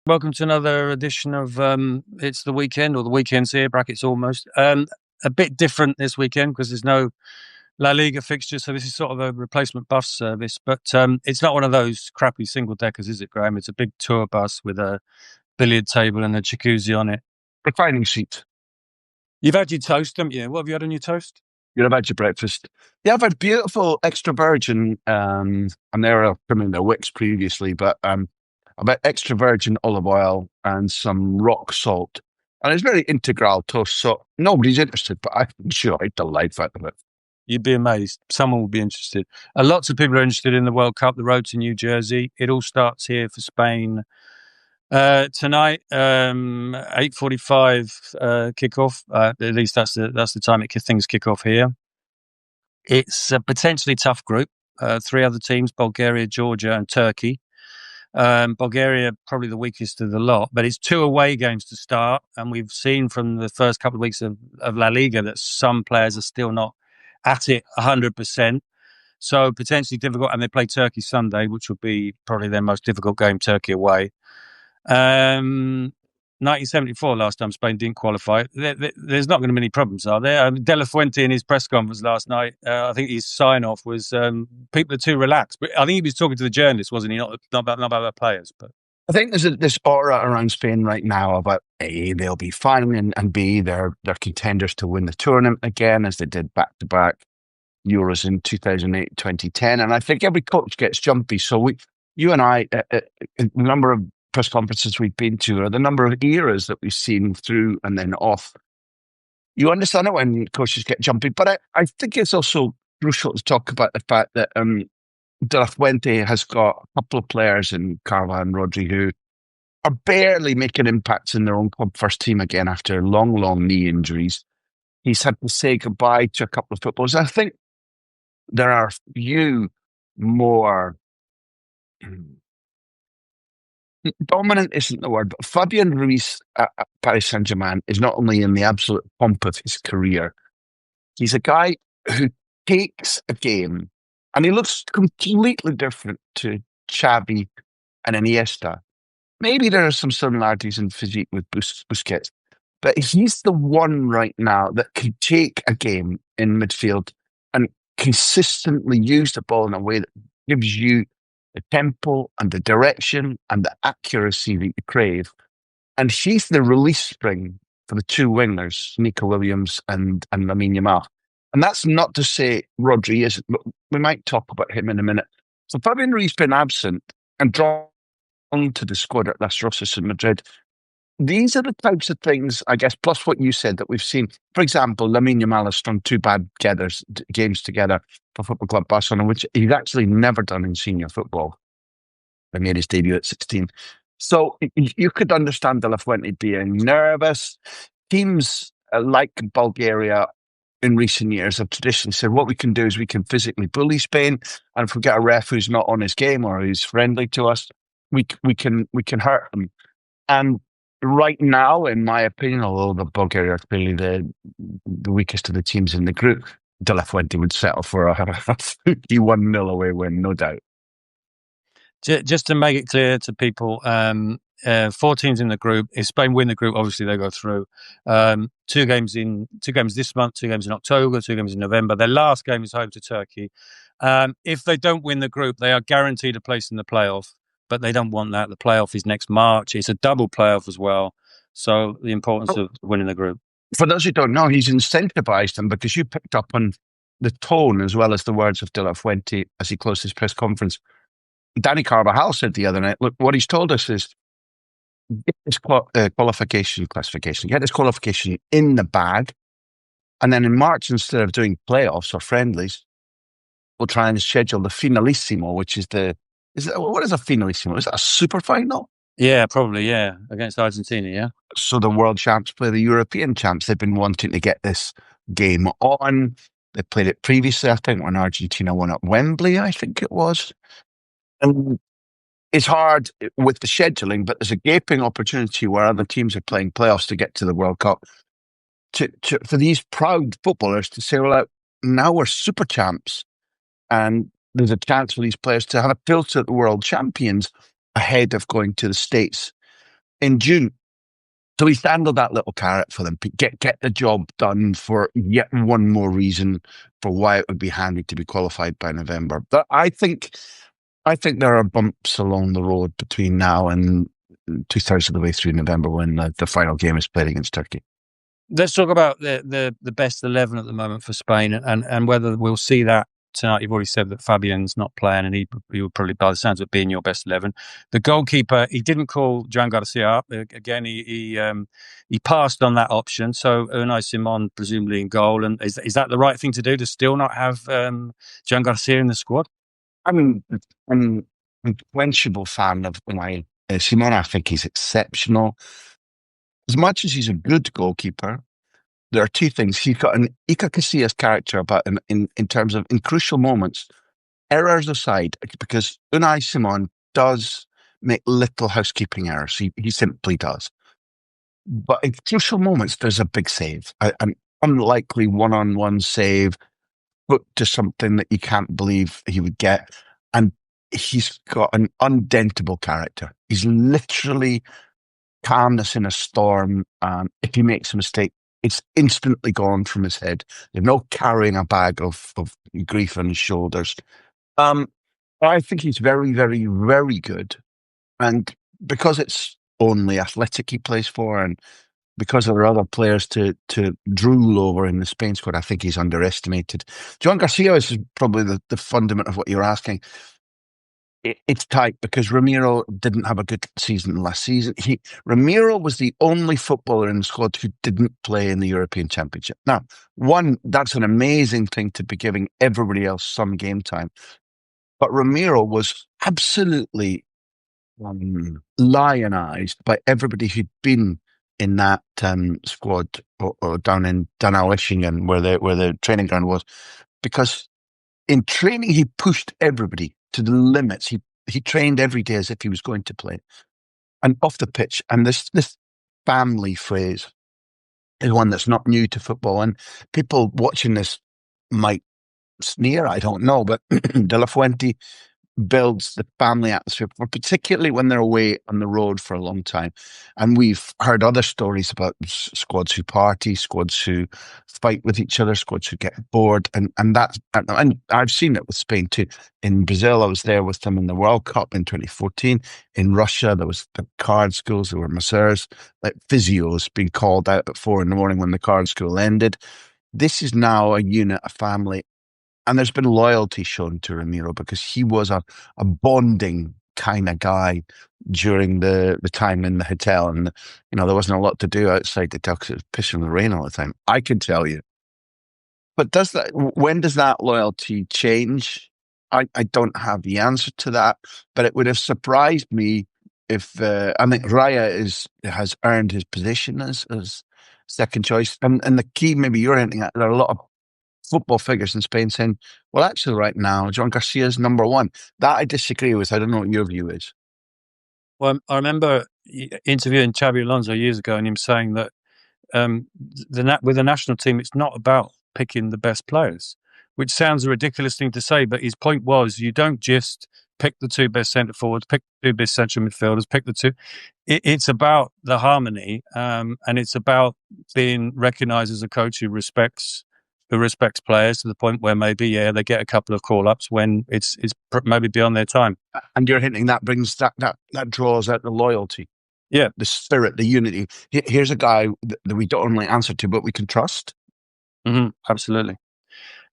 Welcome to another edition of It's the Weekend, or the weekend's here, brackets almost. A bit different this weekend because there's no La Liga fixture, so this is sort of a replacement bus service. But it's not one of those crappy single deckers, is it, Graham? It's a big tour bus with a billiard table and a jacuzzi on it. Reclining seat. You've had your toast, haven't you? What have you had on your toast? You've had your breakfast. Yeah, I've had beautiful extra virgin, and they were coming in their wicks previously, but I've had extra virgin olive oil and some rock salt. And it's very integral toast, so nobody's interested, but I enjoyed the life out of it. You'd be amazed. Someone will be interested. Lots of people are interested in the World Cup, the road to New Jersey. It all starts here for Spain tonight. 8:45 kickoff. At least that's the time things kick off here. It's a potentially tough group. Three other teams: Bulgaria, Georgia, and Turkey. Bulgaria probably the weakest of the lot, but it's two away games to start, and we've seen from the first couple of weeks of La Liga that some players are still not at it 100%. So potentially difficult, and they play Turkey Sunday, which will be probably their most difficult game, Turkey away. 1974, last time Spain didn't qualify. There's not going to be any problems, are there? De La Fuente in his press conference last night, I think his sign-off was people are too relaxed. But I think he was talking to the journalists, wasn't he? Not about the players. But I think there's this aura around Spain right now about A, they'll be fine, and B, they're contenders to win the tournament again, as they did back-to-back Euros in 2008, 2010. And I think every coach gets jumpy. So you and I, a number of press conferences we've been to, or the number of eras that we've seen through and then off. You understand it when coaches get jumpy, but I think it's also crucial to talk about the fact that De La Fuente has got a couple of players in Carva and Rodri who are barely making impacts in their own club first team again after long knee injuries. He's had to say goodbye to a couple of footballers. I think there are few more dominant isn't the word, but Fabian Ruiz at Paris Saint-Germain is not only in the absolute pomp of his career, he's a guy who takes a game, and he looks completely different to Xavi and Iniesta. Maybe there are some similarities in physique with Busquets, but he's the one right now that can take a game in midfield and consistently use the ball in a way that gives you the tempo and the direction and the accuracy that you crave. And he's the release spring for the two wingers, Nico Williams and Lamine Yamal. And that's not to say Rodri isn't, but we might talk about him in a minute. So Fabian Ruiz been absent and drawn to the squad at Las Rosas in Madrid. These are the types of things, I guess, plus what you said that we've seen. For example, Lamine Yamal has strung two bad games together for Football Club Barcelona, which he's actually never done in senior football. He made his debut at 16. So you could understand De La Fuente being nervous. Teams like Bulgaria in recent years have traditionally said what we can do is we can physically bully Spain, and if we get a ref who's not on his game or who's friendly to us, we can hurt them. And right now, in my opinion, although the Bulgaria are clearly the weakest of the teams in the group, De La Fuente would settle for a 1-0 away win, no doubt. Just to make it clear to people, 4 teams in the group. If Spain win the group, obviously they go through. 2 games this month, 2 games in October, 2 games in November. Their last game is home to Turkey. If they don't win the group, they are guaranteed a place in the playoff, but they don't want that. The playoff is next March. It's a double playoff as well. So the importance of winning the group. For those who don't know, he's incentivized them because you picked up on the tone as well as the words of De La Fuente as he closed his press conference. Danny Carvajal said the other night, look, what he's told us is get this classification, get this qualification in the bag, and then in March, instead of doing playoffs or friendlies, we'll try and schedule the finalissimo, which is what is a finalissimo? Is that a super final? Yeah, probably, yeah. Against Argentina, yeah. So the world champs play the European champs. They've been wanting to get this game on. They played it previously, I think, when Argentina won at Wembley, I think it was. And it's hard with the scheduling, but there's a gaping opportunity where other teams are playing playoffs to get to the World Cup. For these proud footballers to say, well, now we're super champs, and there's a chance for these players to have a filter at the world champions ahead of going to the States in June. So he's handled that little carrot for them. Get the job done for yet one more reason for why it would be handy to be qualified by November. But I think there are bumps along the road between now and 2/3 of the way through November when the final game is played against Turkey. Let's talk about the best 11 at the moment for Spain and whether we'll see that tonight. You've already said that Fabian's not playing, and he will probably, by the sounds of it, be in your best 11. The goalkeeper, he didn't call Joan Garcia up. Again, he passed on that option. So Unai Simon presumably in goal. And is that the right thing to do, to still not have Joan Garcia in the squad? I'm an unquenchable fan of Unai Simon. I think he's exceptional. As much as he's a good goalkeeper, there are two things. He's got an Iker Casillas character about him in terms of, in crucial moments, errors aside, because Unai Simon does make little housekeeping errors. He simply does. But in crucial moments, there's a big save, an unlikely one-on-one save, put to something that you can't believe he would get. And he's got an undentable character. He's literally calmness in a storm. If he makes a mistake, it's instantly gone from his head. There's no carrying a bag of grief on his shoulders. I think he's very, very, very good. And because it's only Athletic he plays for, and because there are other players to drool over in the Spain squad, I think he's underestimated. Joan Garcia is probably the fundament of what you're asking. It's tight because Ramiro didn't have a good season last season. Ramiro was the only footballer in the squad who didn't play in the European Championship. Now, that's an amazing thing to be giving everybody else some game time. But Ramiro was absolutely lionized by everybody who'd been in that squad or down in Donaueschingen, where the training ground was, because in training he pushed everybody to the limits. He trained every day as if he was going to play, and off the pitch. And this family phrase is one that's not new to football, and people watching this might sneer. I don't know, but De La Fuente builds the family atmosphere, particularly when they're away on the road for a long time. And we've heard other stories about squads who party, squads who fight with each other, squads who get bored, and I've seen it with Spain too. In Brazil, I was there with them in the World Cup in 2014. In Russia, there was the card schools, there were masseurs, like physios being called out at 4 a.m. when the card school ended. This is now a unit, a family. And there's been loyalty shown to Ramiro because he was a bonding kind of guy during the time in the hotel. And, there wasn't a lot to do outside the hotel because it was pissing the rain all the time. I can tell you. But when does that loyalty change? I don't have the answer to that, but it would have surprised me if, I think Raya has earned his position as second choice. And the key, maybe you're hinting at, there are a lot of football figures in Spain saying, well, actually, right now, Joan Garcia is number one. That I disagree with. I don't know what your view is. Well, I remember interviewing Xabi Alonso years ago and him saying that with the national team, it's not about picking the best players, which sounds a ridiculous thing to say, but his point was you don't just pick the two best centre forwards, pick the two best central midfielders, pick the two. It's about the harmony, and it's about being recognised as a coach who respects players to the point where maybe they get a couple of call ups when it's maybe beyond their time. And you're hinting that brings that draws out the loyalty, the spirit, the unity. Here's a guy that we don't only answer to, but we can trust. Mm-hmm, absolutely.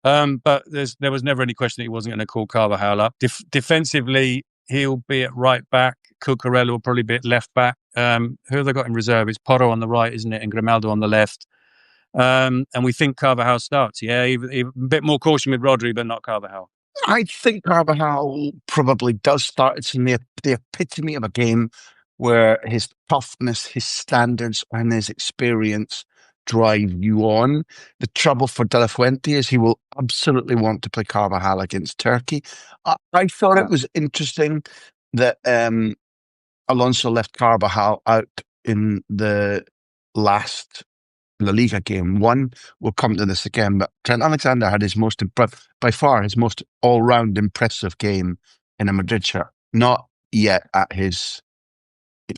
But there was never any question that he wasn't going to call Carvajal up. Defensively, he'll be at right back. Cucurella will probably be at left back. Who have they got in reserve? It's Porro on the right, isn't it? And Grimaldo on the left. And we think Carvajal starts. Yeah, even a bit more caution with Rodri, but not Carvajal. I think Carvajal probably does start. It's in the epitome of a game where his toughness, his standards, and his experience drive you on. The trouble for De La Fuente is he will absolutely want to play Carvajal against Turkey. I thought it was interesting that Alonso left Carvajal out in the last La Liga game. We'll come to this again, but Trent Alexander had by far his most all-round impressive game in a Madrid shirt. Not yet at his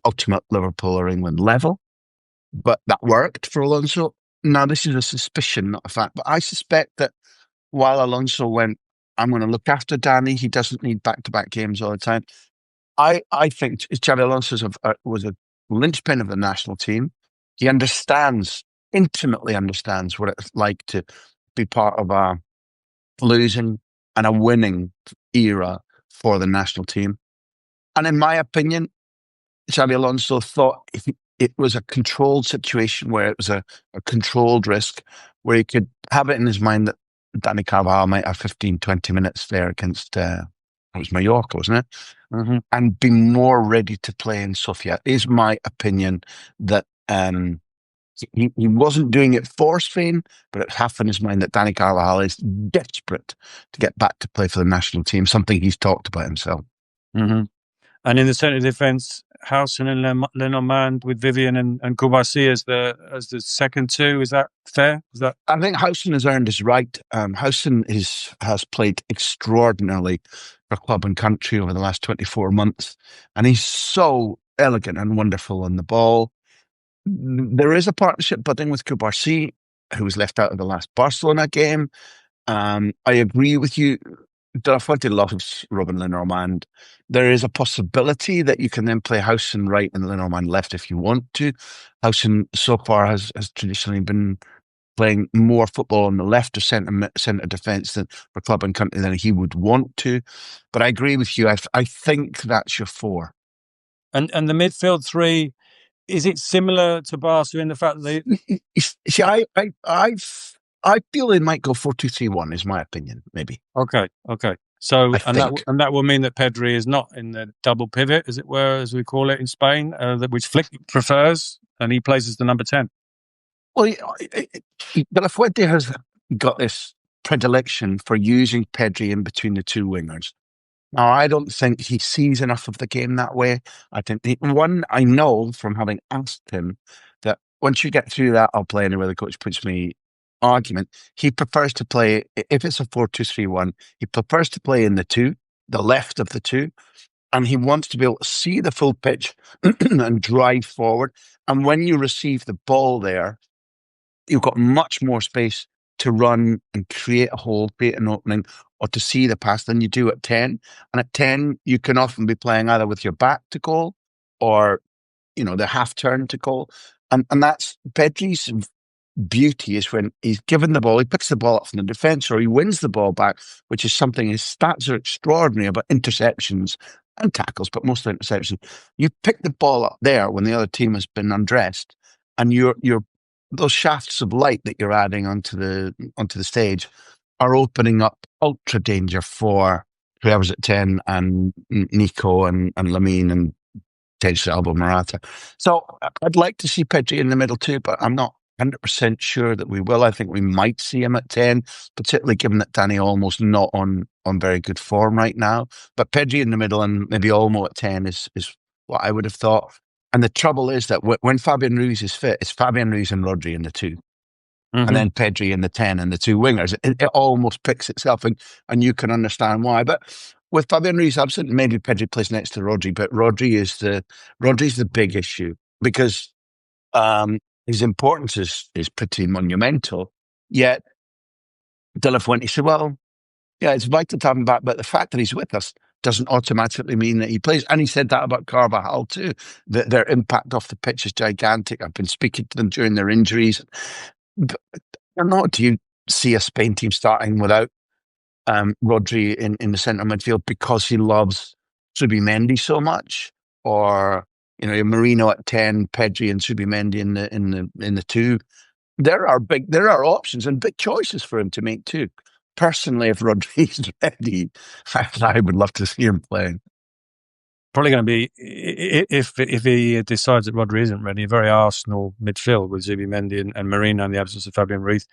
ultimate Liverpool or England level, but that worked for Alonso. Now, this is a suspicion, not a fact, but I suspect that while Alonso went, I'm going to look after Danny, he doesn't need back-to-back games all the time. I think Xabi Alonso was a linchpin of the national team. He intimately understands what it's like to be part of a losing and a winning era for the national team. And in my opinion, Xabi Alonso thought it was a controlled situation where it was a controlled risk, where he could have it in his mind that Danny Carvajal might have 15, 20 minutes there against, it was Mallorca, wasn't it? Mm-hmm. And be more ready to play in Sofia. Is my opinion that he wasn't doing it for Spain, but it's half in his mind that Danny Carvajal is desperate to get back to play for the national team, something he's talked about himself. Mm-hmm. And in the centre of defence, Howson and Lenormand with Vivian and Kouassi as the second two. Is that fair? I think Howson has earned his right. Howson has played extraordinarily for club and country over the last 24 months, and he's so elegant and wonderful on the ball. There is a partnership budding with Kouassi, who was left out of the last Barcelona game. I agree with you. De La Fuente loves Robin Lenormand. There is a possibility that you can then play Howson right and Lenormand left if you want to. Howson so far has traditionally been playing more football on the left of centre defence than for club and country than he would want to. But I agree with you. I think that's your four. And the midfield three, is it similar to Barca in the fact that they... See, I feel they might go 4-2-3-1 is my opinion, maybe. Okay. So that will mean that Pedri is not in the double pivot, as it were, as we call it in Spain, which Flick prefers, and he plays as the number 10. Well, De La Fuente has got this predilection for using Pedri in between the two wingers. Now, I don't think he sees enough of the game that way. I think I know from having asked him that once you get through that, I'll play anywhere the coach puts me argument. He prefers to play, if it's a 4-2-3-1, he prefers to play in the left of the two, and he wants to be able to see the full pitch and drive forward. And when you receive the ball there, you've got much more space to run and create a hole, create an opening, or to see the pass than you do at 10. And at 10, you can often be playing either with your back to goal or, the half turn to goal. And that's Pedri's beauty is when he's given the ball, he picks the ball up from the defence or he wins the ball back, which is something his stats are extraordinary about interceptions and tackles, but mostly interceptions. You pick the ball up there when the other team has been undressed, and you're those shafts of light that you're adding onto the stage are opening up ultra danger for whoever's at 10 and Nico and Lamine and potentially Albo Morata. So I'd like to see Pedri in the middle too, but I'm not 100% sure that we will. I think we might see him at 10, particularly given that Danny Olmo's not on very good form right now. But Pedri in the middle and maybe Olmo at 10 is what I would have thought. And the trouble is that when Fabian Ruiz is fit, it's Fabian Ruiz and Rodri in the 2. Mm-hmm. And then Pedri in the 10 and the 2 wingers. It almost picks itself, and you can understand why. But with Fabian Ruiz absent, maybe Pedri plays next to Rodri, but Rodri's the big issue because his importance is pretty monumental. Yet De La Fuente said, well, yeah, it's vital to have him back, but the fact that he's with us doesn't automatically mean that he plays. And he said that about Carvajal too, that their impact off the pitch is gigantic. I've been speaking to them during their injuries. But or not, do you see a Spain team starting without Rodri in the centre midfield because he loves Zubimendi so much? Or, Marino at 10, Pedri and Zubimendi in the 2. There are options and big choices for him to make too. Personally, if Rodri's ready, I would love to see him playing. Probably going to be, if he decides that Rodri isn't ready, a very Arsenal midfield with Zubimendi and Marino in the absence of Fabian Ruiz.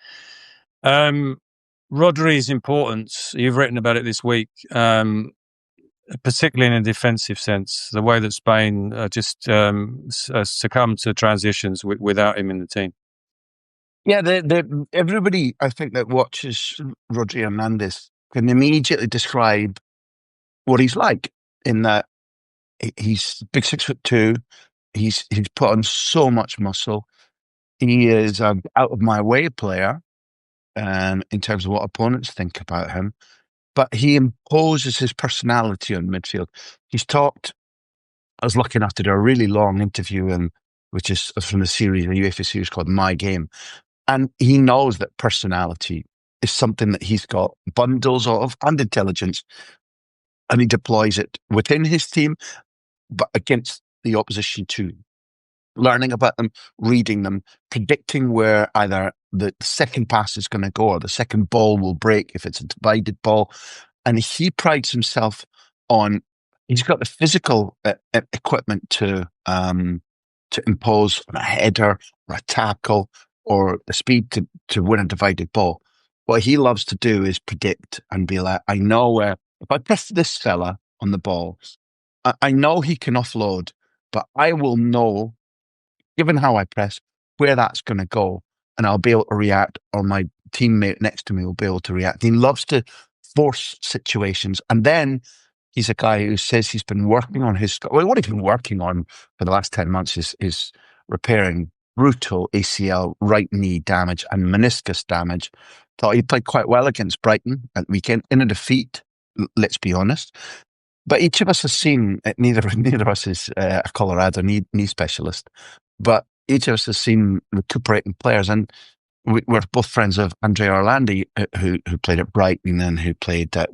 Rodri's importance, you've written about it this week, particularly in a defensive sense, the way that Spain just succumbed to transitions without him in the team. Yeah, everybody, I think, that watches Rodri Hernandez can immediately describe what he's like in that he's big 6'2", He's put on so much muscle. He is an out of my way player in terms of what opponents think about him, but he imposes his personality on midfield. He's talked. I was lucky enough to do a really long interview, which is from the series, the UEFA series called My Game, and he knows that personality is something that he's got bundles of and intelligence, and he deploys it within his team, but against the opposition too. Learning about them, reading them, predicting where either the second pass is going to go or the second ball will break if it's a divided ball. And he prides himself on, he's got the physical equipment to impose on a header or a tackle or the speed to win a divided ball. What he loves to do is predict and be like, I know where, if I press this fella on the ball, I know he can offload, but I will know, given how I press, where that's going to go, and I'll be able to react, or my teammate next to me will be able to react. He loves to force situations, and then he's a guy who says he's been working on his. Well, what he's been working on for the last 10 months is repairing brutal ACL right knee damage and meniscus damage. Thought he played quite well against Brighton at the weekend in a defeat. Let's be honest. But each of us has seen, neither of us is a Colorado knee specialist, but each of us has seen recuperating players. And we're both friends of Andrea Orlandi, who played at Brighton and who played at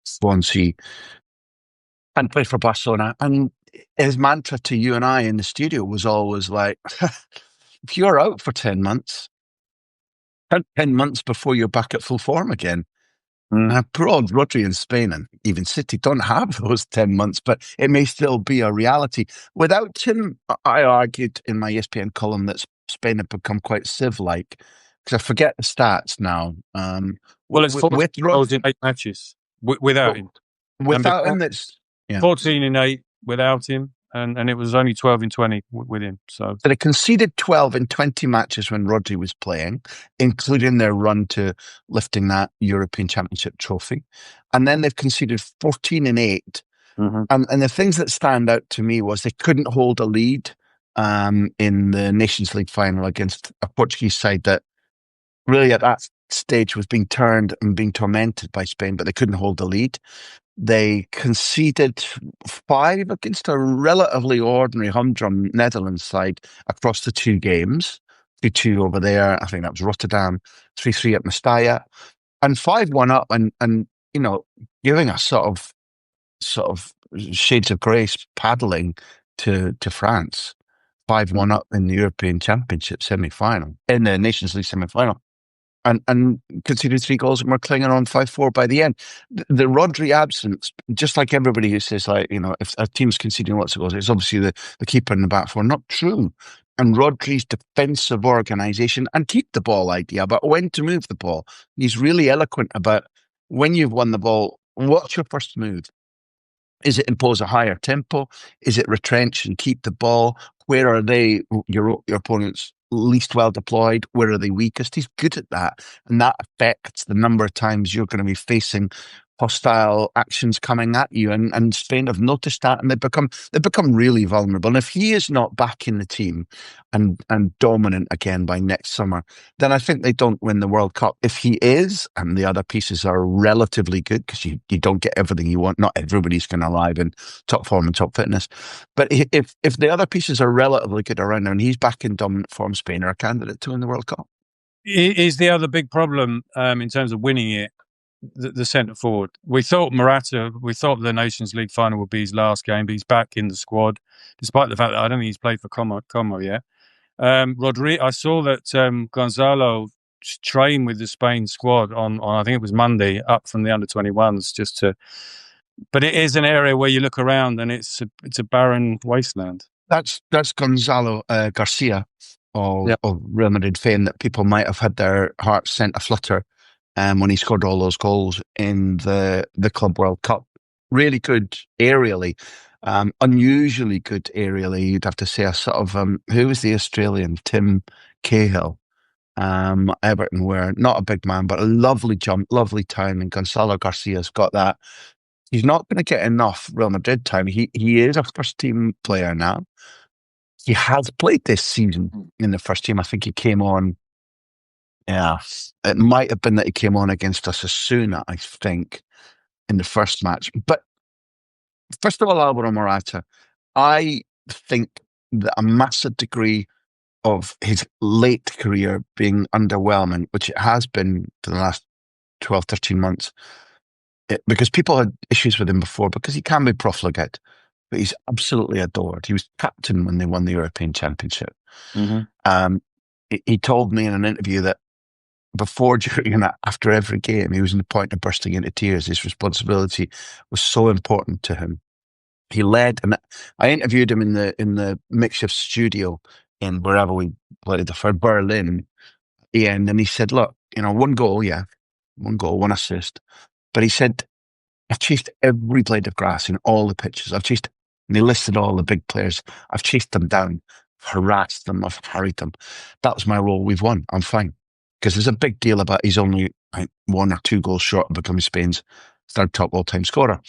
Swansea and played for Barcelona. And his mantra to you and I in the studio was always like, if you're out for 10 months, 10 months before you're back at full form again. Poor old Rodri in Spain and even City don't have those 10 months, but it may still be a reality. Without him, I argued in my ESPN column that Spain had become quite Civ-like, because I forget the stats now. Well, it's 14 goals in 8 matches without him. Without him, that's... Yeah. 14 in 8 without him, and it was only 12 in 20 with him. So they conceded 12 in 20 matches when Rodri was playing, including their run to lifting that European Championship trophy. And then they've conceded 14 in 8. Mm-hmm. And the things that stand out to me was they couldn't hold a lead in the Nations League final against a Portuguese side that really at that stage was being turned and being tormented by Spain, but they couldn't hold the lead. They conceded 5 against a relatively ordinary humdrum Netherlands side across the 2 games. 2-2 over there. I think that was Rotterdam. 3-3 at Mestalla. And 5-1 up and you know, giving a sort of shades of grace paddling to France. 5-1 up in the European Championship semi-final, in the Nations League semi-final. And conceded 3 goals and we're clinging on 5-4 by the end. The Rodri absence, just like everybody who says, like, you know, if a team's conceding lots of goals, it's obviously the keeper in the back four. Not true. And Rodri's defensive organisation and keep the ball idea, but when to move the ball. He's really eloquent about when you've won the ball, what's your first move? Is it impose a higher tempo? Is it retrench and keep the ball? Where are they, your opponents, least well deployed? Where are they weakest? He's good at that. And that affects the number of times you're going to be facing hostile actions coming at you. And Spain have noticed that, and they've become really vulnerable. And if he is not back in the team and dominant again by next summer, then I think they don't win the World Cup. If he is, and the other pieces are relatively good, because you don't get everything you want. Not everybody's going to arrive in top form and top fitness. But if the other pieces are relatively good around him and he's back in dominant form, Spain are a candidate to win the World Cup. Is the other big problem in terms of winning it the centre forward? We thought the Nations League final would be his last game, but he's back in the squad, despite the fact that I don't think he's played for Como yet. Rodri, I saw that Gonzalo trained with the Spain squad on I think it was Monday, up from the under-21s, but it is an area where you look around and it's a barren wasteland. That's Gonzalo Garcia of Real Madrid fame, that people might have had their hearts sent aflutter when he scored all those goals in the Club World Cup. Really good aerially, unusually good aerially. You'd have to say a sort of who was the Australian? Tim Cahill. Everton were not a big man, but a lovely jump, lovely timing. Gonzalo Garcia's got that he's not going to get enough Real Madrid time. He is a first team player now. He has played this season in the first team. I think he came on. Yeah, it might have been that he came on against Osasuna, I think, in the first match. But first of all, Alvaro Morata, I think that a massive degree of his late career being underwhelming, which it has been for the last 12, 13 months, because people had issues with him before because he can be profligate, but he's absolutely adored. He was captain when they won the European Championship. Mm-hmm. He told me in an interview that before, during, and after every game, he was on the point of bursting into tears. His responsibility was so important to him. He led, and I interviewed him in the makeshift studio in wherever we played for Berlin. And he said, "Look, one goal, yeah, one goal, one assist." But he said, "I've chased every blade of grass in all the pitches. I've chased," and he listed all the big players. "I've chased them down, harassed them, I've harried them. That was my role. We've won. I'm fine." Because there's a big deal about he's only 1 or 2 goals short of becoming Spain's third top all-time scorer.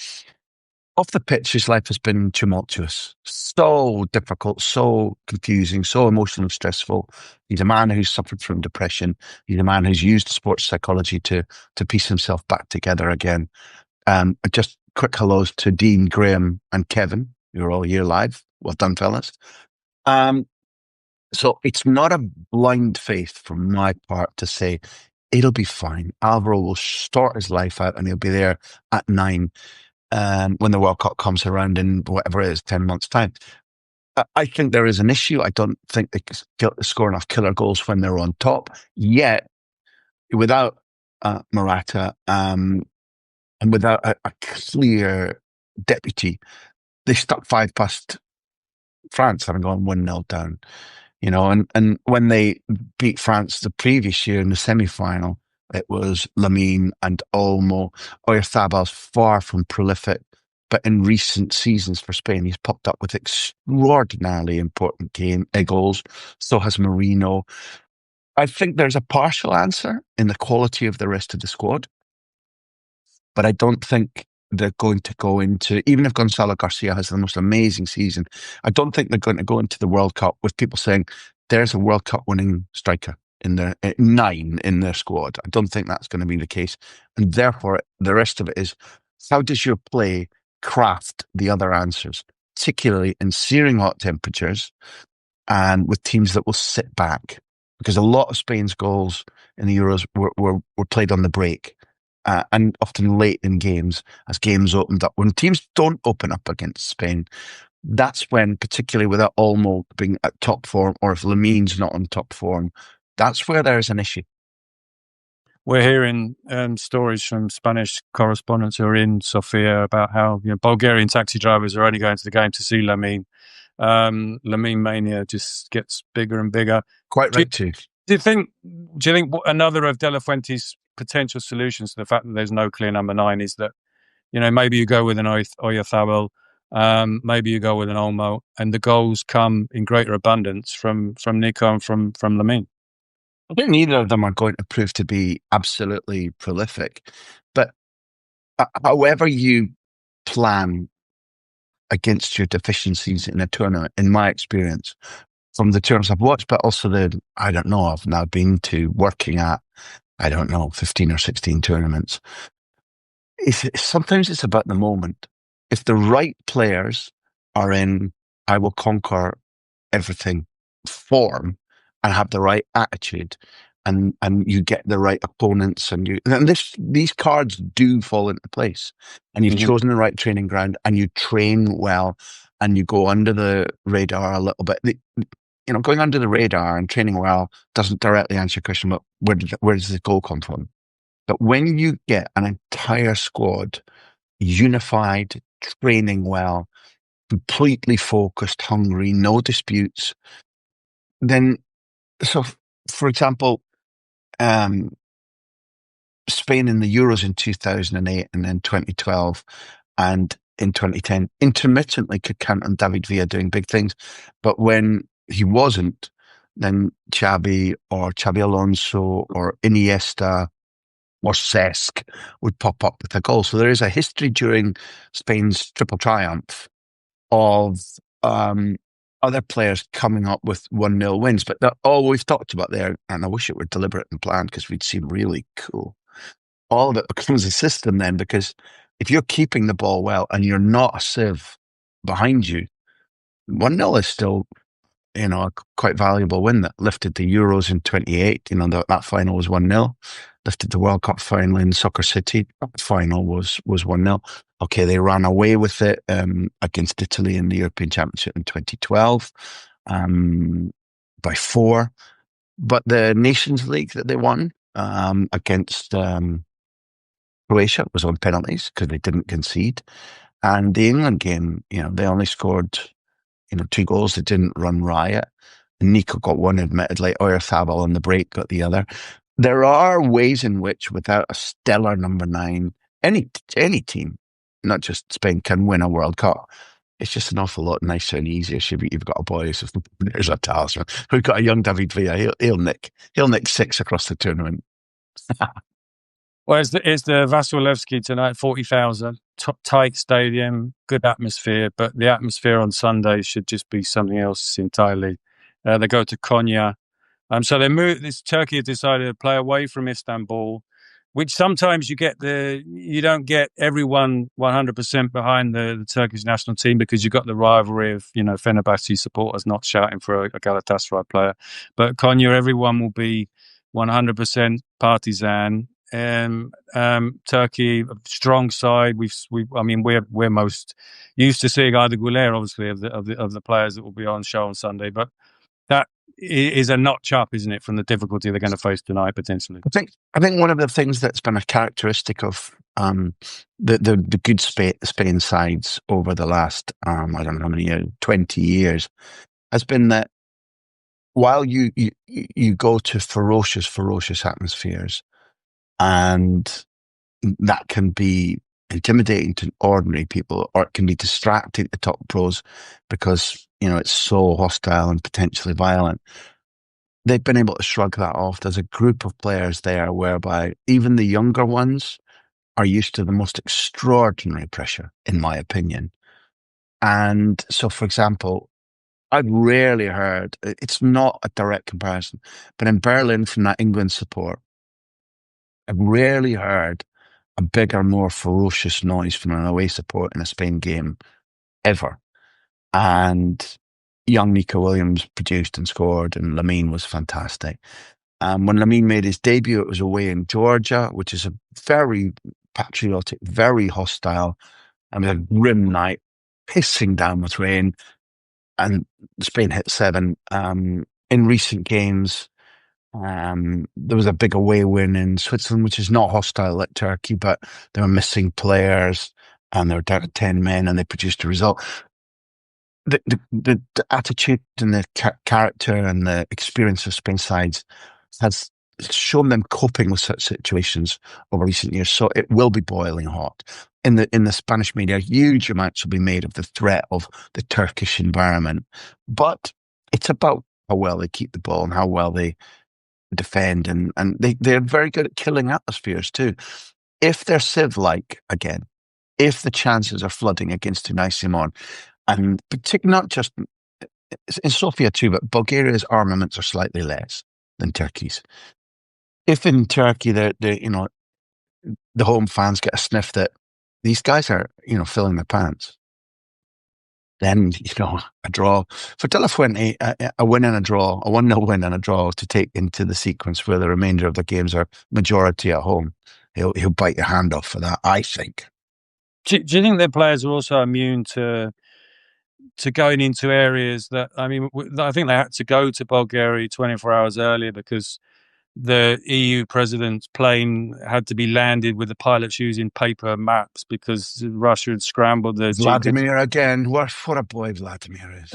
Off the pitch, his life has been tumultuous, so difficult, so confusing, so emotionally stressful. He's a man who's suffered from depression. He's a man who's used sports psychology to piece himself back together again. Just quick hellos to Dean, Graham, and Kevin, who are all here live. Well done, fellas. So it's not a blind faith from my part to say it'll be fine. Alvaro will start his life out and he'll be there at 9 when the World Cup comes around in whatever it is, 10 months' time. I think there is an issue. I don't think they score enough killer goals when they're on top. Yet, without Morata and without a clear deputy, they stuck 5 past France, having gone 1-0 down. And when they beat France the previous year in the semi-final, it was Lamine and Olmo. Oyarzábal's far from prolific, but in recent seasons for Spain, he's popped up with extraordinarily important goals. So has Marino. I think there's a partial answer in the quality of the rest of the squad, but I don't think they're going to go into, even if Gonzalo Garcia has the most amazing season, I don't think they're going to go into the World Cup with people saying, there's a World Cup winning striker in their 9 in their squad. I don't think that's going to be the case. And therefore, the rest of it is, how does your play craft the other answers, particularly in searing hot temperatures and with teams that will sit back? Because a lot of Spain's goals in the Euros were played on the break. And often late in games, as games opened up. When teams don't open up against Spain, that's when, particularly without Olmo being at top form, or if Lamine's not on top form, that's where there's an issue. We're hearing stories from Spanish correspondents who are in Sofia about how Bulgarian taxi drivers are only going to the game to see Lamine. Lamine mania just gets bigger and bigger. Quite right too. Do you think another of De La Fuente's potential solutions to the fact that there's no clear number 9 is that, maybe you go with an Oyarzábal, maybe you go with an Olmo, and the goals come in greater abundance from Nico and from Lamine? I think neither of them are going to prove to be absolutely prolific. But however you plan against your deficiencies in a tournament, in my experience, from the tournaments I've watched, but also I've now been to working at, 15 or 16 tournaments. Sometimes it's about the moment. If the right players are in, I will conquer everything form and have the right attitude, and you get the right opponents, and these cards do fall into place, and you've chosen the right training ground, and you train well, and you go under the radar a little bit. Going under the radar and training well doesn't directly answer your question, but where does the goal come from? But when you get an entire squad unified, training well, completely focused, hungry, no disputes, then, so for example, Spain in the Euros in 2008 and then 2012 and in 2010 intermittently could count on David Villa doing big things. But when he wasn't, then Xabi or Xabi Alonso or Iniesta or Cesc would pop up with a goal. So there is a history during Spain's triple triumph of other players coming up with 1-0 wins. But all we've talked about there, and I wish it were deliberate and planned because we'd seem really cool. All of it becomes a system then, because if you're keeping the ball well and you're not a sieve behind you, 1-0 is still, a quite valuable win that lifted the Euros in 28. That final was 1-0. Lifted the World Cup final in Soccer City. That final was 1-0. Okay, they ran away with it against Italy in the European Championship in 2012 by 4. But the Nations League that they won against Croatia was on penalties because they didn't concede. And the England game, they only scored 2 goals. They didn't run riot. Nico got one, admittedly. Oyarzabal on the break got the other. There are ways in which, without a stellar number 9, any team, not just Spain, can win a World Cup. It's just an awful lot nicer and easier. You've got a boy who's there's a talisman. We've got a young David Villa. He'll nick 6 across the tournament. Well, it's the Vasilevsky tonight, 40,000, tight stadium, good atmosphere, but the atmosphere on Sunday should just be something else entirely. They go to Konya. So Turkey has decided to play away from Istanbul, which sometimes you don't get everyone 100% behind the Turkish national team because you've got the rivalry of, Fenerbahce supporters not shouting for a Galatasaray player. But Konya, everyone will be 100% partisan. Turkey, strong side. We're most used to seeing Arda Güler, obviously, of the players that will be on show on Sunday. But that is a notch up, isn't it, from the difficulty they're going to face tonight potentially? I think one of the things that's been a characteristic of the good Spain sides over the last I don't know how many years, 20 years, has been that while you go to ferocious atmospheres, and that can be intimidating to ordinary people, or it can be distracting to top pros because, it's so hostile and potentially violent. They've been able to shrug that off. There's a group of players there whereby even the younger ones are used to the most extraordinary pressure, in my opinion. And so, for example, I've rarely heard, it's not a direct comparison, but in Berlin from that England support, I've rarely heard a bigger, more ferocious noise from an away support in a Spain game ever. And young Nico Williams produced and scored, and Lamine was fantastic. When Lamine made his debut, it was away in Georgia, which is a very patriotic, very hostile, and a grim night, pissing down with rain, and Spain hit 7. In recent games, there was a big away win in Switzerland, which is not hostile like Turkey, but they were missing players and they were down to 10 men and they produced a result. The attitude and the character and the experience of Spain sides has shown them coping with such situations over recent years. So it will be boiling hot. In the Spanish media, huge amounts will be made of the threat of the Turkish environment. But it's about how well they keep the ball and how well they defend, and they're very good at killing atmospheres too. If they're Civ-like again, if the chances are flooding against Unai Simon, and particularly not just in Sofia too, but Bulgaria's armaments are slightly less than Turkey's. If in Turkey the home fans get a sniff that these guys are filling their pants, then, a draw. For De La Fuente, a win and a draw, a 1-0 win and a draw to take into the sequence where the remainder of the games are majority at home. He'll bite your hand off for that, I think. Do you think their players are also immune to going into areas that, I think they had to go to Bulgaria 24 hours earlier because the EU president's plane had to be landed with the pilots using paper maps because Russia had scrambled the Vladimir again. What a boy Vladimir is.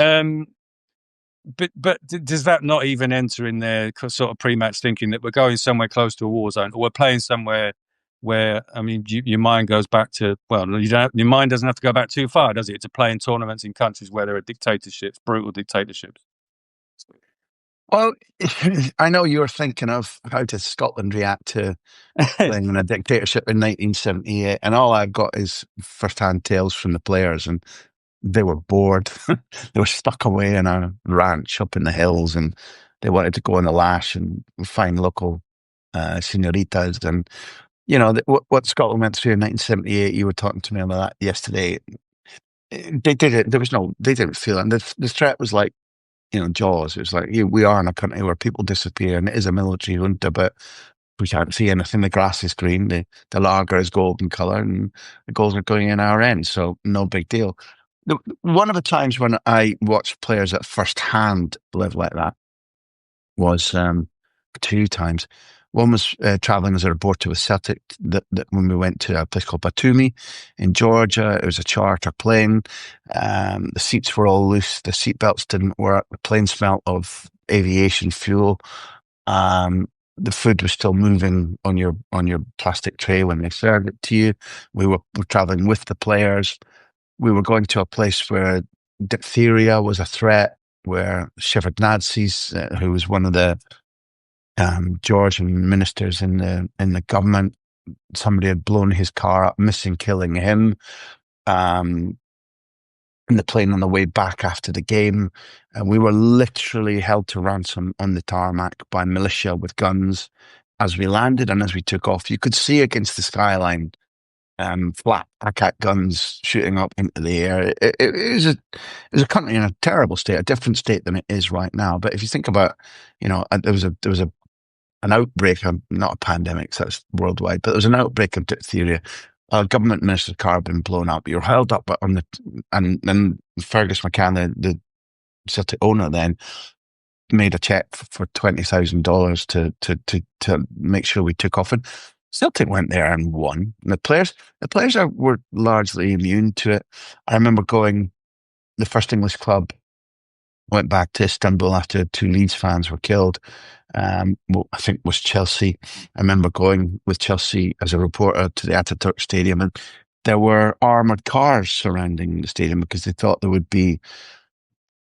But does that not even enter in their sort of pre-match thinking that we're going somewhere close to a war zone, or we're playing somewhere where, your mind goes back to, your mind doesn't have to go back too far, does it? To play in tournaments in countries where there are dictatorships, brutal dictatorships. Well, I know you were thinking of how does Scotland react to playing in a dictatorship in 1978, and all I've got is first-hand tales from the players, and they were bored. They were stuck away in a ranch up in the hills, and they wanted to go on the lash and find local senoritas. And what Scotland went through in 1978. You were talking to me about that yesterday. They did it. There was no. They didn't feel it. And the threat was like Jaws. It was like we are in a country where people disappear, and it is a military junta, but we can't see anything. The grass is green. The lager is golden color, and the goals are going in our end. So no big deal. One of the times when I watched players at first hand live like that was two times. One was traveling as a reporter with Celtic that when we went to a place called Batumi in Georgia. It was a charter plane. The seats were all loose. The seatbelts didn't work. The plane smelt of aviation fuel. The food was still moving on your plastic tray when they served it to you. We were traveling with the players. We were going to a place where diphtheria was a threat, where Shevardnadze's, who was one of the Georgian ministers in the government, somebody had blown his car up, killing him. In the plane on the way back after the game, and we were literally held to ransom on the tarmac by militia with guns as we landed and as we took off. You could see against the skyline flat ACAT guns shooting up into the air. It was a country in a terrible state, a different state than it is right now. But if you think about, there was an outbreak, not a pandemic, so that's worldwide, but there was an outbreak of diphtheria. A government minister's car had been blown up. You're held up and Fergus McCann, the Celtic owner, then made a check for $20,000 to make sure we took off. And Celtic went there and won. And the players were largely immune to it. I remember going, the first English club went back to Istanbul after two Leeds fans were killed. I think it was Chelsea. I remember going with Chelsea as a reporter to the Ataturk Stadium, and there were armoured cars surrounding the stadium because they thought there would be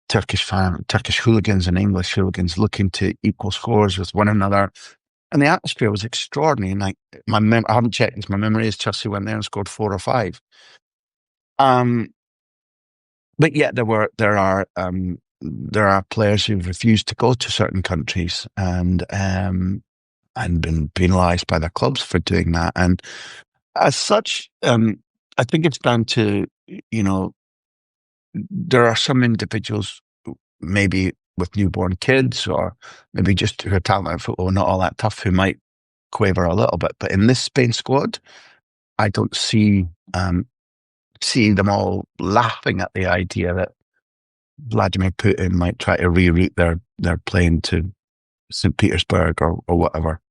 Turkish hooligans and English hooligans looking to equal scores with one another. And the atmosphere was extraordinary. And I haven't checked this. My memory is Chelsea went there and scored 4 or 5. But yeah, there are players who've refused to go to certain countries and been penalised by their clubs for doing that. And as such, I think it's down to, there are some individuals, maybe with newborn kids or maybe just who are talented at football, not all that tough, who might quaver a little bit. But in this Spain squad, I don't see them all laughing at the idea that Vladimir Putin might try to reroute their plane to St. Petersburg or whatever.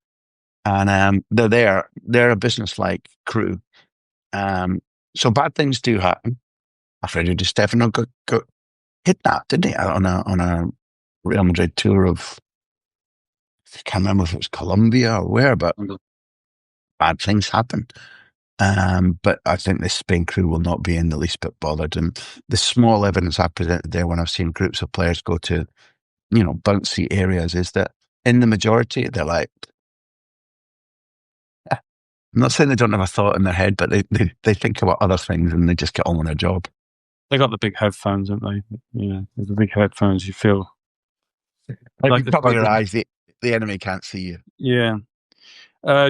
And they're there. They're a business-like crew. So bad things do happen. Alfredo Di Stefano got kidnapped, didn't he? On a Real Madrid tour of, I can't remember if it was Colombia or where, but bad things happen. But I think this Spain crew will not be in the least bit bothered. And the small evidence I presented there when I've seen groups of players go to, bouncy areas is that in the majority, they're like, I'm not saying they don't have a thought in their head, but they think about other things and they just get on with their job. They got the big headphones, haven't they? Yeah, with the big headphones, you feel like you cover your eyes, the enemy can't see you. Yeah.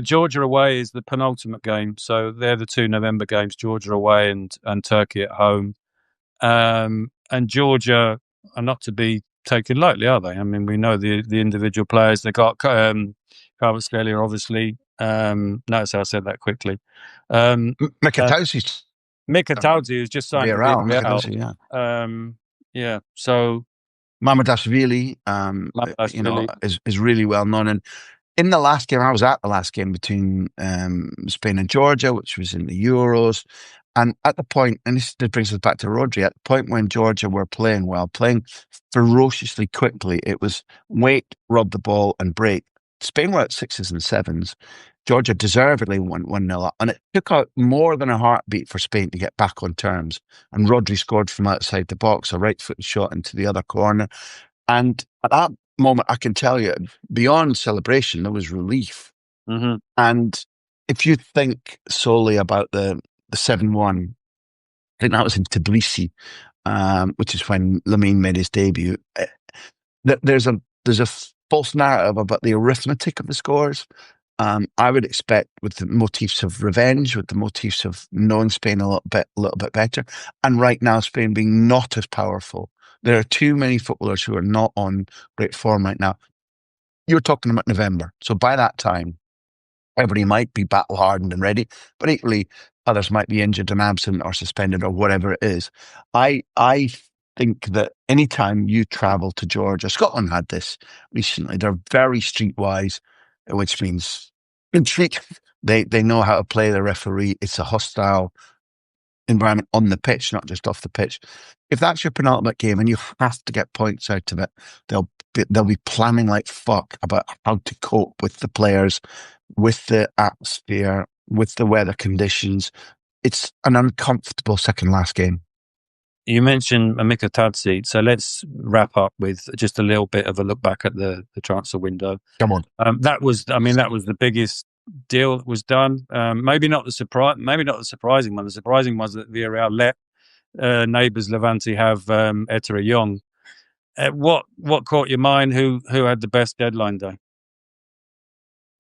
Georgia away is the penultimate game, so they're the 2 November games: Georgia away and Turkey at home. And Georgia are not to be taken lightly, are they? I mean, we know the individual players. They got Kvaratskhelia, obviously. Notice how I said that quickly. Mikataudzi has just signed around. Yeah. So Mamardashvili, is really well known. And in the last game, I was at the last game between Spain and Georgia, which was in the Euros. And at the point, and this brings us back to Rodri, at the point when Georgia were playing well, playing ferociously quickly, it was wait, rob the ball, and break. Spain were at 6s and 7s. Georgia deservedly won 1-0 up. And it took out more than a heartbeat for Spain to get back on terms. And Rodri scored from outside the box, a right-footed shot into the other corner. And at that moment, I can tell you, beyond celebration, there was relief. Mm-hmm. And if you think solely about the 7-1, I think that was in Tbilisi, which is when Lamine made his debut. There's a false narrative about the arithmetic of the scores. I would expect, with the motifs of revenge, with the motifs of knowing Spain a little bit better, and right now Spain being not as powerful. There are too many footballers who are not on great form right now. You're talking about November, so by that time, everybody might be battle hardened and ready, but equally others might be injured and absent or suspended or whatever it is. I think that anytime you travel to Georgia, Scotland had this recently. They're very streetwise, which means they know how to play the referee. It's a hostile environment on the pitch, not just off the pitch. If that's your penultimate game and you have to get points out of it, they'll be planning like fuck about how to cope with the players, with the atmosphere, with the weather conditions. It's an uncomfortable second last game. You mentioned Mika Tadzi, so let's wrap up with just a little bit of a look back at the transfer window. Come on. That was the biggest deal that was done. Maybe not the surprising one. The surprising was that Villarreal let neighbours Levante have Etera Young. What caught your mind? Who had the best deadline day?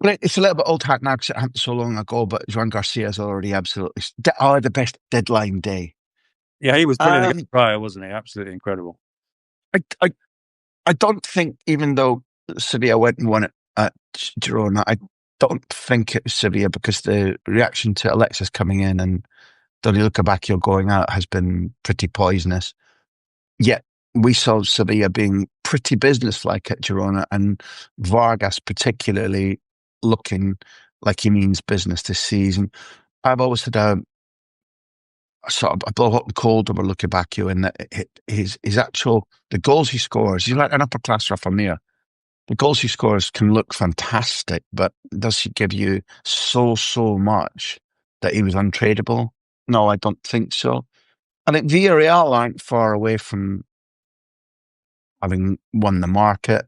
Well, it's a little bit old hat now because it happened so long ago, but Joan Garcia is already absolutely the best deadline day. Yeah, he was brilliant against Roja, wasn't he? Absolutely incredible. I don't think, even though Sevilla went and won it at Girona, I don't think it was Sevilla because the reaction to Alexis coming in and Donny Lucabacchio going out has been pretty poisonous. Yet we saw Sevilla being pretty businesslike at Girona, and Vargas particularly looking like he means business this season. I've always had a sort of a blow hot and cold over Lucabacchio in that his actual, the goals he scores, he's like an upper class Rafa Mir. The goals he scores can look fantastic, but does he give you so much that he was untradeable? No, I don't think so. I think Villarreal aren't far away from having won the market.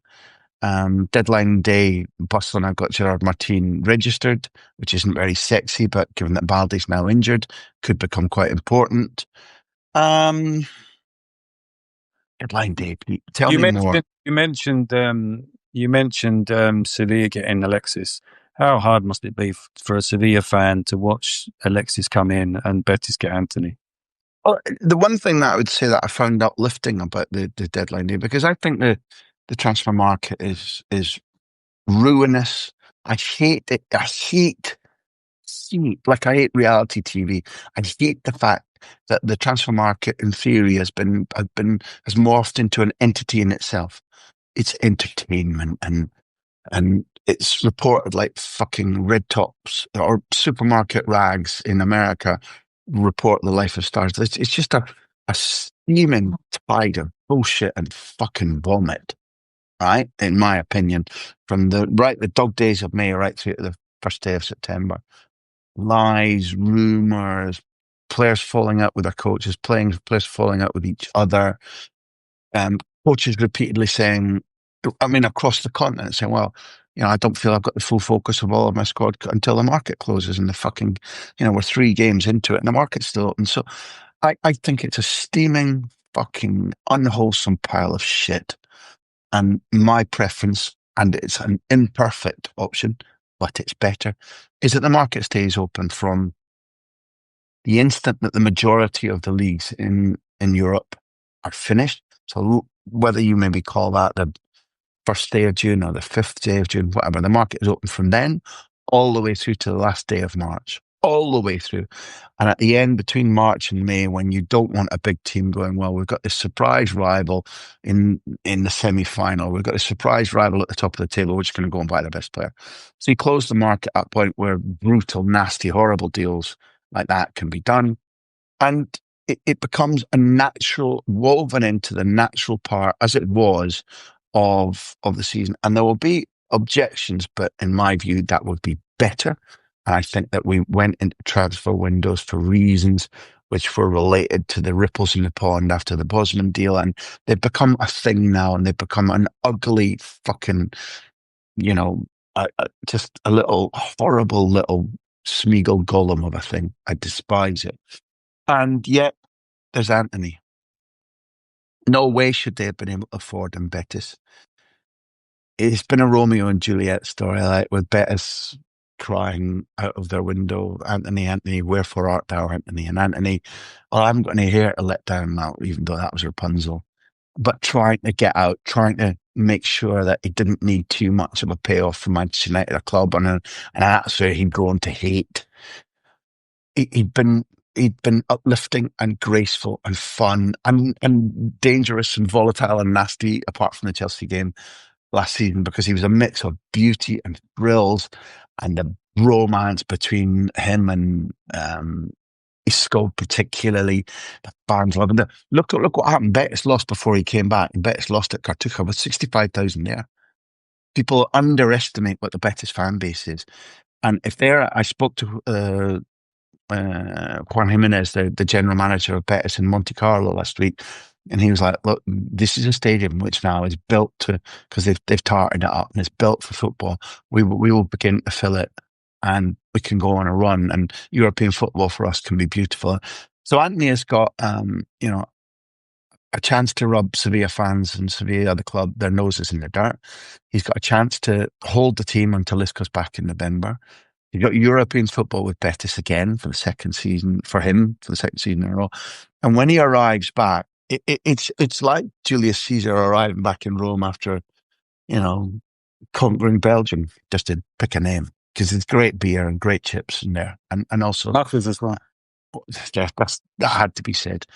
Deadline day, Barcelona got Gerard Martin registered, which isn't very sexy, but given that Balde's now injured, could become quite important. Deadline day, Pete. Tell me more. You mentioned Sevilla getting Alexis. How hard must it be for a Sevilla fan to watch Alexis come in and Betis get Antony? Well, the one thing that I would say that I found uplifting about the deadline day, because I think the transfer market is ruinous. I hate it. I hate reality TV. I hate the fact that the transfer market, in theory, has morphed into an entity in itself. It's entertainment, and it's reported like fucking red tops or supermarket rags in America report the life of stars. It's just a steaming tide of bullshit and fucking vomit. Right, in my opinion, from the dog days of May right through to the first day of September. Lies, rumours, players falling out with their coaches, players falling out with each other, coaches repeatedly saying, across the continent, saying, well, I don't feel I've got the full focus of all of my squad until the market closes, and the fucking, we're 3 games into it and the market's still open. So I think it's a steaming, fucking unwholesome pile of shit. And my preference, and it's an imperfect option, but it's better, is that the market stays open from the instant that the majority of the leagues in Europe are finished. So whether you maybe call that the first day of June or the 5th day of June, whatever, the market is open from then all the way through to the last day of March. All the way through. And at the end, between March and May, when you don't want a big team going, well, we've got this surprise rival in the semi-final, we've got a surprise rival at the top of the table, we're just going to go and buy the best player. So you close the market at a point where brutal, nasty, horrible deals like that can be done. And it becomes a natural, woven into the natural part, as it was, of the season. And there will be objections, but in my view, that would be better. And I think that we went into transfer windows for reasons which were related to the ripples in the pond after the Bosman deal. And they've become a thing now, and they've become an ugly fucking, just a little horrible little Smeagol golem of a thing. I despise it. And yet, there's Anthony. No way should they have been able to afford him, Betis. It's been a Romeo and Juliet story, like with Betis crying out of their window, Anthony, Anthony, wherefore art thou, Anthony? And Anthony, well, I'm going to hear to let down now, even though that was Rapunzel. But trying to get out, trying to make sure that he didn't need too much of a payoff from Manchester United, a club, and that's where he'd grown to hate. He'd been uplifting and graceful and fun and dangerous and volatile and nasty, apart from the Chelsea game last season, because he was a mix of beauty and thrills, and the romance between him and Isco, particularly. The fans loving it. Look what happened. Betis lost before he came back, and Betis lost at Cartuja with 65,000 there. People underestimate what the Betis fan base is. And if I spoke to Juan Jimenez, the general manager of Betis in Monte Carlo last week, and he was like, "Look, this is a stadium which now is built because they've tarted it up and it's built for football. We will begin to fill it, and we can go on a run. And European football for us can be beautiful." So Anthony has got, a chance to rub Sevilla fans and Sevilla, the club, their noses in the dirt. He's got a chance to hold the team until Isco's back in November. You've got European football with Betis again for the second season in a row. And when he arrives back, it's like Julius Caesar arriving back in Rome after, conquering Belgium, just to pick a name, because there's great beer and great chips in there, and also Knuckles as well. That had to be said.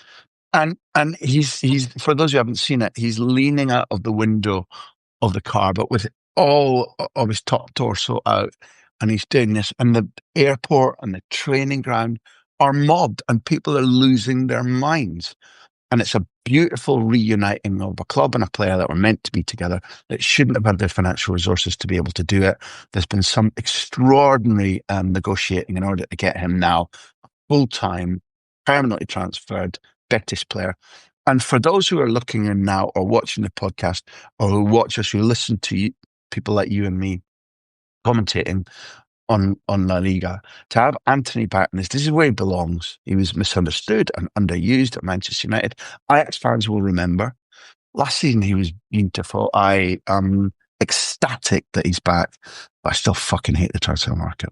And he's for those who haven't seen it, he's leaning out of the window of the car, but with all of his top torso out. And he's doing this, and the airport and the training ground are mobbed, and people are losing their minds. And it's a beautiful reuniting of a club and a player that were meant to be together, that shouldn't have had the financial resources to be able to do it. There's been some extraordinary negotiating in order to get him now full-time, permanently transferred Betis player. And for those who are looking in now or watching the podcast, or who watch us, who listen to people like you and me commentating on La Liga, to have Anthony back in this is where he belongs. He was misunderstood and underused at Manchester United. Ajax fans will remember. Last season he was beautiful. I am ecstatic that he's back, but I still fucking hate the transfer market.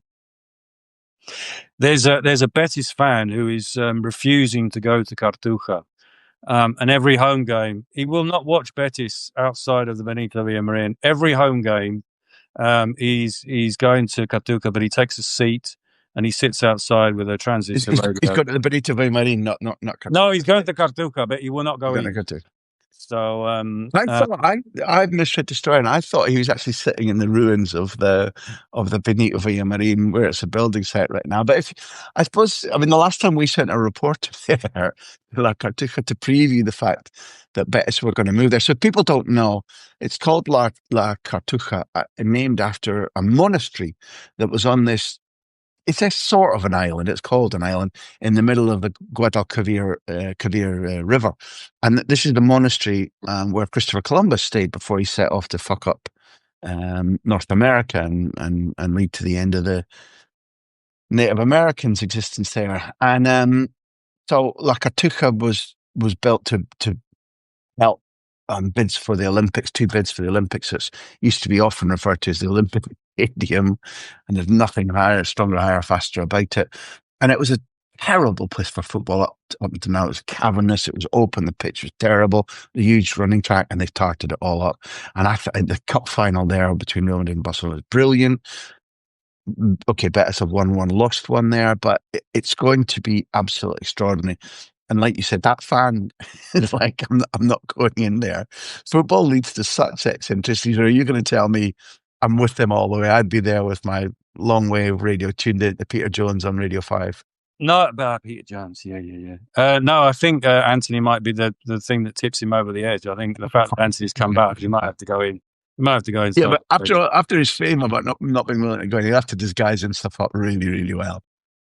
There's a Betis fan who is refusing to go to Cartuja, and every home game he will not watch Betis outside of the Benito Villamarín. Every home game, he's going to Cartuja, but he takes a seat and he sits outside with a transistor radio. He's got the Benito Villamarín, not Cartuja. No, he's going to Cartuja, but he will not go in. So I've misread the story, and I thought he was actually sitting in the ruins of the Benito Villamarín, where it's a building site right now. But the last time we sent a reporter there, La Cartuja, to preview the fact that Betis were going to move there. So people don't know, it's called La Cartuja, named after a monastery that was on this. It's a sort of an island. It's called an island in the middle of the Guadalquivir River. And this is the monastery where Christopher Columbus stayed before he set off to fuck up North America and lead to the end of the Native Americans' existence there. And so La Cartuja was built to help bids for the Olympics, 2 bids for the Olympics. It used to be often referred to as the Olympic Stadium, and there's nothing higher, stronger, higher, faster about it. And it was a terrible place for football up until now. It was cavernous, it was open, the pitch was terrible, the huge running track, and they've tarted it all up. And I thought the cup final there between Real Madrid and Barcelona was brilliant. Okay, Betis have won one, lost one there, but it's going to be absolutely extraordinary. And like you said, that fan is like, I'm not going in there. Football leads to such eccentricities. Are you going to tell me I'm with them all the way? I'd be there with my long wave radio tuned in to Peter Jones on Radio 5. Not about Peter Jones, yeah. No, I think Anthony might be the thing that tips him over the edge. I think the fact that Anthony's come back, he might have to go in. He might have to go in. Yeah, but after his fame about not being willing to go in, he'll have to disguise himself up really, really well.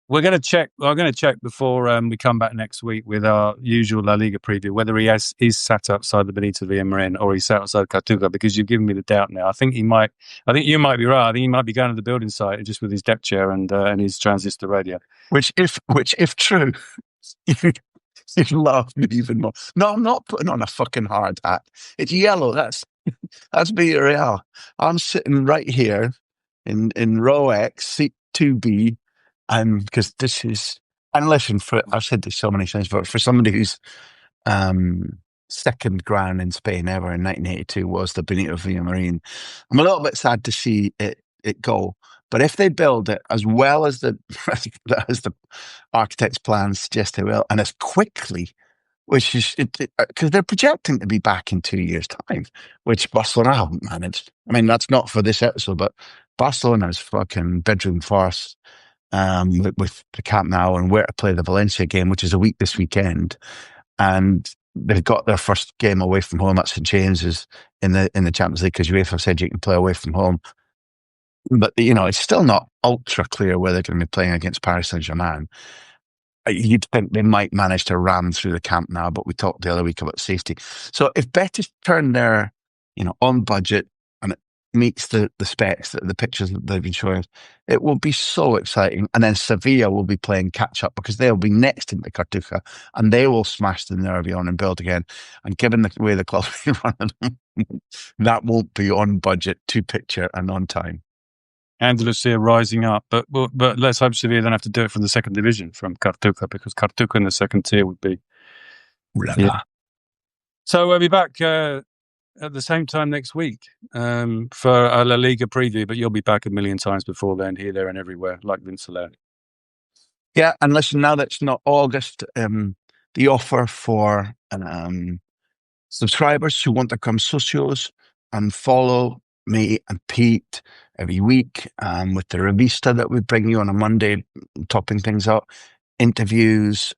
We're going to check. I'm going to check before we come back next week with our usual La Liga preview whether is sat outside the Benito Villamarin or he's sat outside Cartuca, because you've given me the doubt now. I think he might. I think you might be right. I think he might be going to the building site just with his deck chair and his transistor radio. Which, if true, you'd laugh me even more. No, I'm not putting on a fucking hard hat. It's yellow. That's Villarreal. I'm sitting right here in row X, seat 2B, and because this is, and listen, I've said this so many times, but for somebody who's second ground in Spain ever in 1982 was the Benito Villamarin, I'm a little bit sad to see it go. But if they build it as well as the as the architect's plans suggest they will, and as quickly, which is because they're projecting to be back in 2 years' time, which Barcelona haven't managed. I mean, that's not for this episode, but Barcelona's fucking bedroom farce with the Camp Nou and where to play the Valencia game, which is a week this weekend, and they've got their first game away from home at St James's in the Champions League, because UEFA said you can play away from home. But it's still not ultra clear where they're going to be playing against Paris Saint-Germain. You'd think they might manage to ram through the Camp Nou, but we talked the other week about safety. So if Betis turn their, on budget and it meets the specs, the pictures that they've been showing us, it will be so exciting. And then Sevilla will be playing catch up because they'll be next into Cartuja and they will smash the Nervion and build again. And given the way the club's been running, that won't be on budget, to picture, and on time. Andalusia rising up, but let's hope Sevilla don't have to do it from the second division from Cartuca, because Cartuca in the second tier would be. Yeah. So we'll be back at the same time next week for a La Liga preview, but you'll be back a million times before then, here, there, and everywhere, like Vince Soler. Yeah, and listen, now that it's not August, the offer for subscribers who want to become socios and follow me and Pete every week with the Revista that we bring you on a Monday, topping things up, interviews,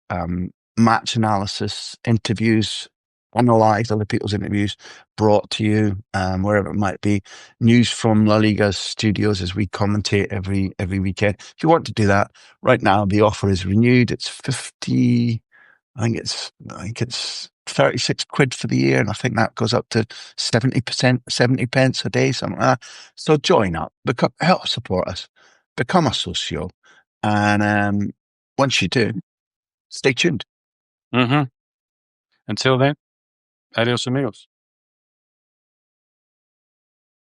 match analysis, interviews, analyze other people's interviews, brought to you wherever it might be, news from La Liga's studios as we commentate every weekend. If you want to do that, right now the offer is renewed. It's 50. I think it's 36 quid for the year, and I think that goes up to 70 pence a day, something like that. So join up, help support us, become a socio, and once you do, stay tuned. Until then, adios amigos.